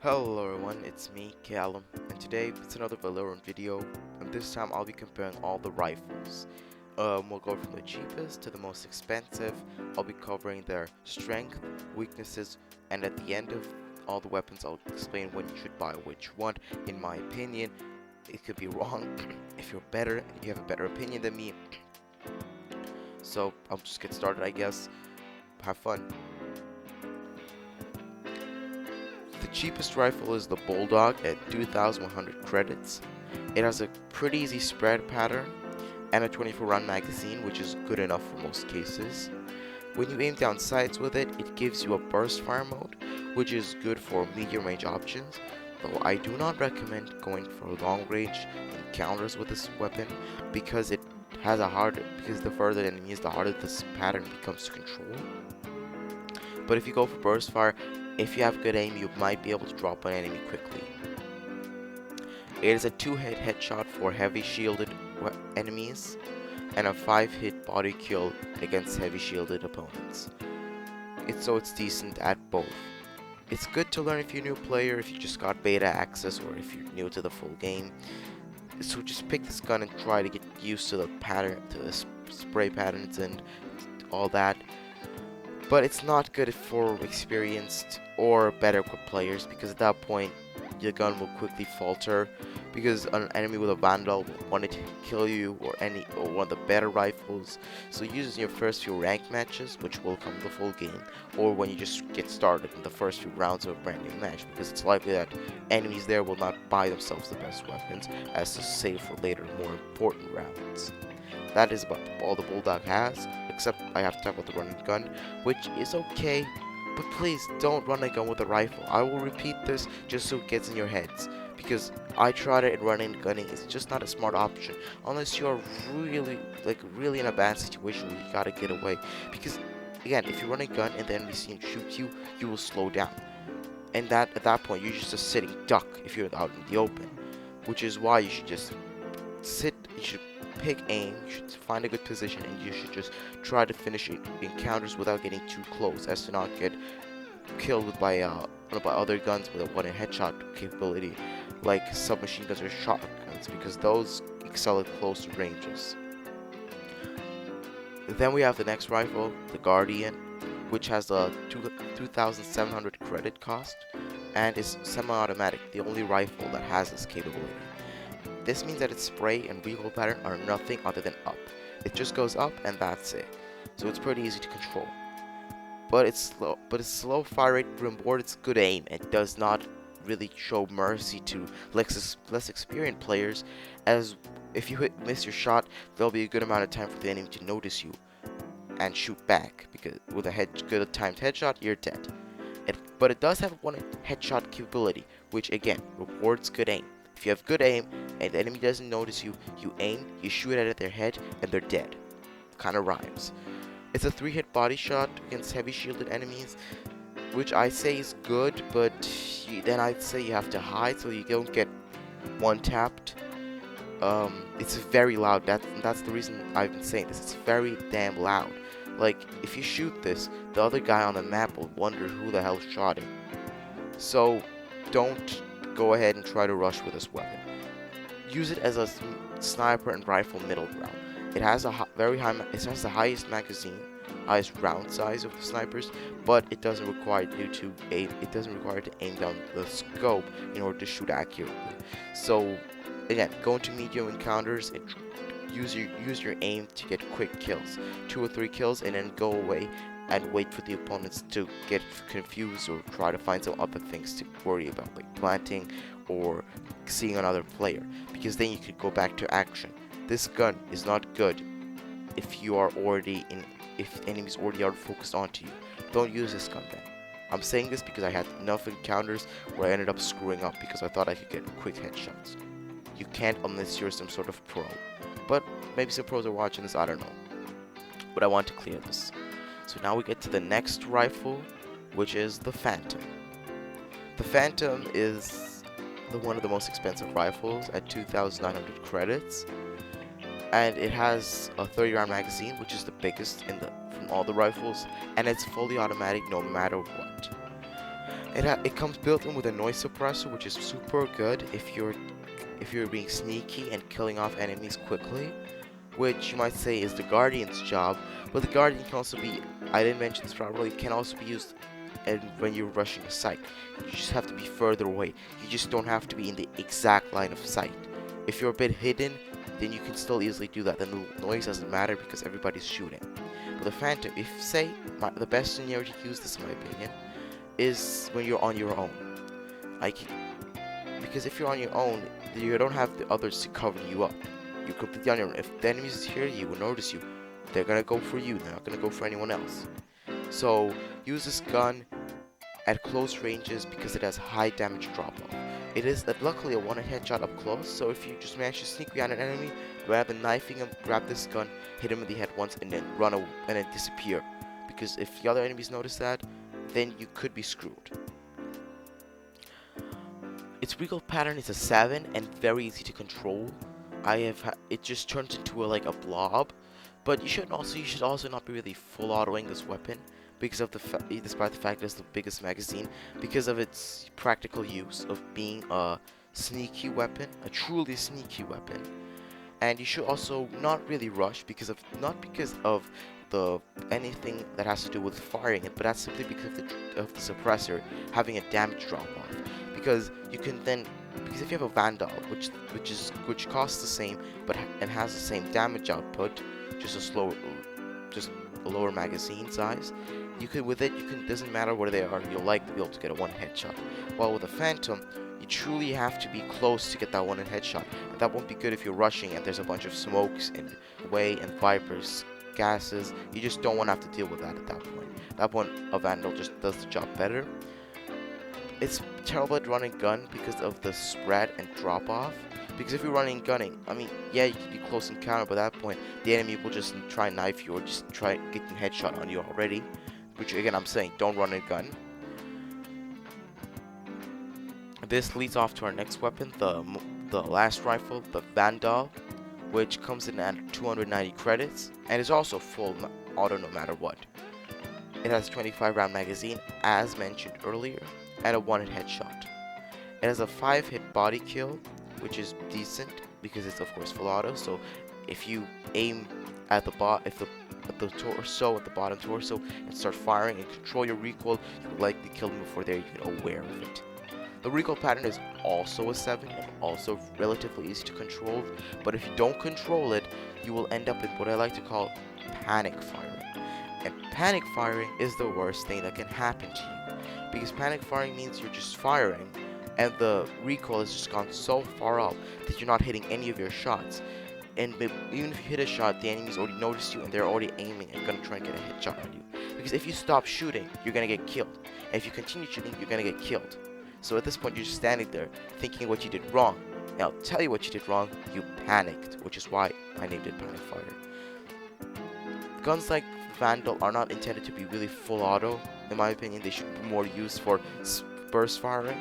Hello everyone, it's me, Callum, and today it's another Valorant video, and this time I'll be comparing all the rifles. We'll go from the cheapest to the most expensive. I'll be covering their strength, weaknesses, and at the end of all the weapons I'll explain when you should buy which one. In my opinion, it could be wrong if you're better and you have a better opinion than me. So I'll just get started, I guess. Have fun. The cheapest rifle is the Bulldog at 2,100 credits. It has a pretty easy spread pattern and a 24 round magazine, which is good enough for most cases. When you aim down sights with it, it gives you a burst fire mode, which is good for medium range options, though I do not recommend going for long range encounters with this weapon because because the further the enemy is, the harder this pattern becomes to control. But if you go for burst fire, if you have good aim, you might be able to drop an enemy quickly. It is a 2-hit headshot for heavy shielded enemies and a 5-hit body kill against heavy shielded opponents. It's decent at both. It's good to learn if you're a new player, if you just got beta access, or if you're new to the full game. So just pick this gun and try to get used to the pattern, to the spray patterns and all that. But it's not good for experienced or better equipped players because at that point your gun will quickly falter because an enemy with a Vandal will want to kill you or one of the better rifles. So use it in your first few ranked matches, which will come the full game, or when you just get started in the first few rounds of a brand new match, because it's likely that enemies there will not buy themselves the best weapons as to save for later more important rounds. That is about all the Bulldog has, except I have to talk about the running gun, which is okay, but please don't run a gun with a rifle. I will repeat this just so it gets in your heads, because I tried it and running and gunning is just not a smart option, unless you're really in a bad situation where you gotta get away, because again, if you run a gun and the enemy shoots you, you will slow down, and at that point you're just a sitting duck if you're out in the open, which is why you should just you should pick aim, you should find a good position, and you should just try to finish encounters without getting too close as to not get killed by other guns with a one-hit headshot capability like submachine guns or shotguns, because those excel at closer ranges. Then we have the next rifle, the Guardian, which has a 2,700 credit cost and is semi-automatic, the only rifle that has this capability. This means that its spray and recoil pattern are nothing other than up. It just goes up and that's it. So it's pretty easy to control. But its slow fire rate rewards good aim and does not really show mercy to less experienced players, as if you miss your shot, there'll be a good amount of time for the enemy to notice you and shoot back, because with a good timed headshot, you're dead. But it does have one headshot capability, which again rewards good aim. If you have good aim and the enemy doesn't notice you, you aim, you shoot at their head, and they're dead. Kinda rhymes. It's a 3-hit body shot against heavy shielded enemies, which I say is good, but then I'd say you have to hide so you don't get one-tapped. It's very loud. That's the reason I've been saying this. It's very damn loud. Like, if you shoot this, the other guy on the map will wonder who the hell shot him. So, don't go ahead and try to rush with this weapon. Use it as a sniper and rifle middle ground. It has a it has the highest magazine, highest round size of the snipers, but it doesn't require you to aim. It doesn't require to aim down the scope in order to shoot accurately. So, again, go into medium encounters and use your aim to get quick kills, 2 or 3 kills, and then go away and wait for the opponents to get confused or try to find some other things to worry about, like planting or seeing another player, because then you could go back to action. This gun is not good if enemies already are focused onto you. Don't use this gun then. I'm saying this because I had enough encounters where I ended up screwing up because I thought I could get quick headshots. You can't unless you're some sort of pro. But maybe some pros are watching this, I don't know. But I want to clear this. So now we get to the next rifle, which is the Phantom. The Phantom is one of the most expensive rifles at 2,900 credits, and it has a 30 round magazine, which is the biggest from all the rifles, and it's fully automatic no matter what. It comes built in with a noise suppressor, which is super good if you're being sneaky and killing off enemies quickly, which you might say is the Guardian's job, but the Guardian can also be, I didn't mention this properly, can also be used and when you're rushing a site. You just have to be further away. You just don't have to be in the exact line of sight. If you're a bit hidden, then you can still easily do that. Then the noise doesn't matter because everybody's shooting. But the Phantom, if say, the best scenario to use this in my opinion, is when you're on your own. Like, because if you're on your own, you don't have the others to cover you up. You're completely on your own. If the enemies hear you or notice you, they're gonna go for you. They're not gonna go for anyone else. So use this gun at close ranges because it has high damage drop-off. It is luckily a one-hit headshot up close, so if you just manage to sneak behind an enemy, rather than knifing him, grab this gun, hit him in the head once, and then run away and then disappear. Because if the other enemies notice that, then you could be screwed. Its recoil pattern is a 7 and very easy to control. It just turns into like a blob, but you should also not be really full autoing this weapon because of despite the fact that it's the biggest magazine, because of its practical use of being a sneaky weapon, a truly sneaky weapon. And you should also not really rush not because of the anything that has to do with firing it, but that's simply because of the suppressor having a damage drop off. Because you can then, because if you have a Vandal, which costs the same and has the same damage output, just a lower magazine size, doesn't matter where they are, you'll likely be able to get a one headshot. While with a Phantom, you truly have to be close to get that one headshot. And that won't be good if you're rushing and there's a bunch of smokes in the way and Vipers, gases. You just don't want to have to deal with that at that point. That one, a Vandal just does the job better. It's terrible at running gun because of the spread and drop off. Because if you're running gunning, I mean, yeah, you can be close encounter, but at that point, the enemy will just try and knife you or just try getting headshot on you already. Which again, I'm saying, don't run a gun. This leads off to our next weapon, the last rifle, the Vandal, which comes in at 290 credits and is also full auto no matter what. It has a 25 round magazine, as mentioned earlier, and a one-hit headshot. It has a 5-hit body kill, which is decent because it's of course full auto. So if you aim at the torso, at the bottom torso, and start firing and control your recoil, you will likely kill them before they're even aware of it. The recoil pattern is also a 7 and also relatively easy to control, but if you don't control it, you will end up with what I like to call panic firing. And panic firing is the worst thing that can happen to you, because panic firing means you're just firing and the recoil has just gone so far up that you're not hitting any of your shots. And even if you hit a shot, the enemy's already noticed you and they're already aiming and gonna try and get a headshot on you. Because if you stop shooting, you're gonna get killed. And if you continue shooting, you're gonna get killed. So at this point, you're just standing there thinking what you did wrong. And I'll tell you what you did wrong. You panicked, which is why I named it Panic Fire. Guns like Vandal are not intended to be really full auto. In my opinion, they should be more used for burst firing.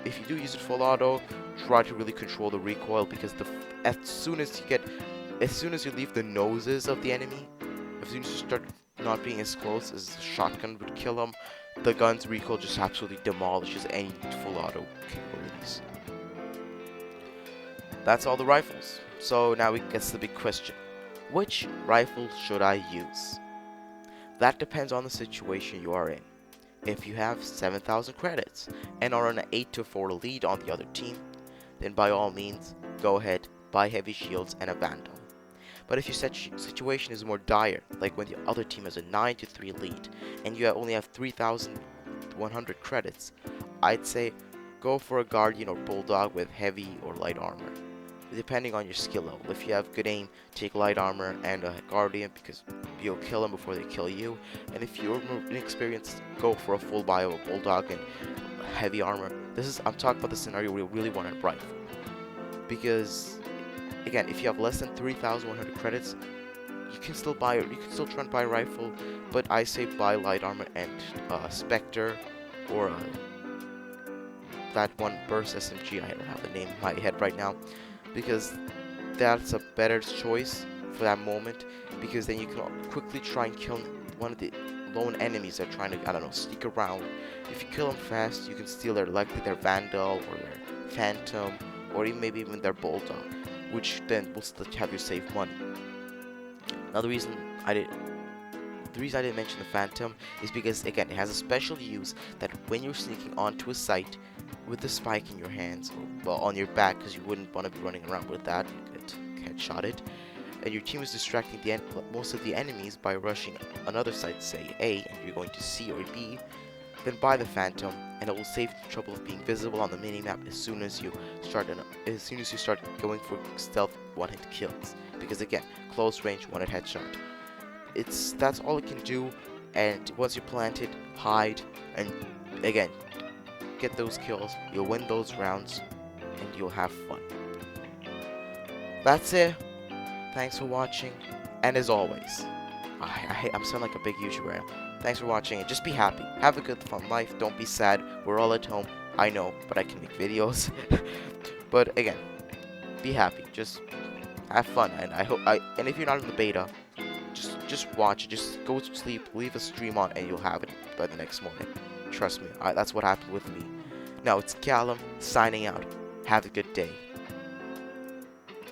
If you do use it full auto, try to really control the recoil, because as soon as you leave the noses of the enemy, as soon as you start not being as close as the shotgun would kill them, the gun's recoil just absolutely demolishes any full auto capabilities. That's all the rifles. So now we get to the big question. Which rifle should I use? That depends on the situation you are in. If you have 7,000 credits and are on an 8-4 lead on the other team, then by all means, go ahead, buy heavy shields and a Vandal. But if your situation is more dire, like when the other team has a 9-3 lead, and you only have 3,100 credits, I'd say go for a Guardian or Bulldog with heavy or light armor, depending on your skill level. If you have good aim, take light armor and a Guardian, because you'll kill them before they kill you. And if you're more inexperienced, go for a full buy of a Bulldog and heavy armor. I'm talking about the scenario where you really want a rifle. Because, again, if you have less than 3,100 credits, you can still try and buy a rifle, but I say buy light armor and Spectre, or that one burst SMG. I don't have the name in my head right now, because that's a better choice for that moment, because then you can quickly try and kill one of the lone enemies that are trying to, I don't know, sneak around. If you kill them fast, you can steal their, likely their Vandal or their Phantom, or even maybe even their Bulldog, which then will still have you save money. Now I did the reason I didn't mention the Phantom is because, again, it has a special use that when you're sneaking onto a site with the spike in your hands, or, well, on your back, because you wouldn't want to be running around with that, you get headshotted, and your team is distracting most of the enemies by rushing another site, say A, and you're going to C or B, then buy the Phantom, and it will save the trouble of being visible on the minimap as soon as you start going for stealth one-hit kills. Because again, close range one-hit headshot. That's all it can do, and once you plant it, hide, and again, get those kills. You'll win those rounds, and you'll have fun. That's it. Thanks for watching, and as always, I'm sounding like a big YouTuber. Thanks for watching, and just be happy. Have a good, fun life. Don't be sad. We're all at home. I know, but I can make videos. But again, be happy. Just have fun, and and if you're not in the beta, just watch it. Just go to sleep, leave a stream on, and you'll have it by the next morning. Trust me, that's what happened with me. Now it's Callum signing out. Have a good day.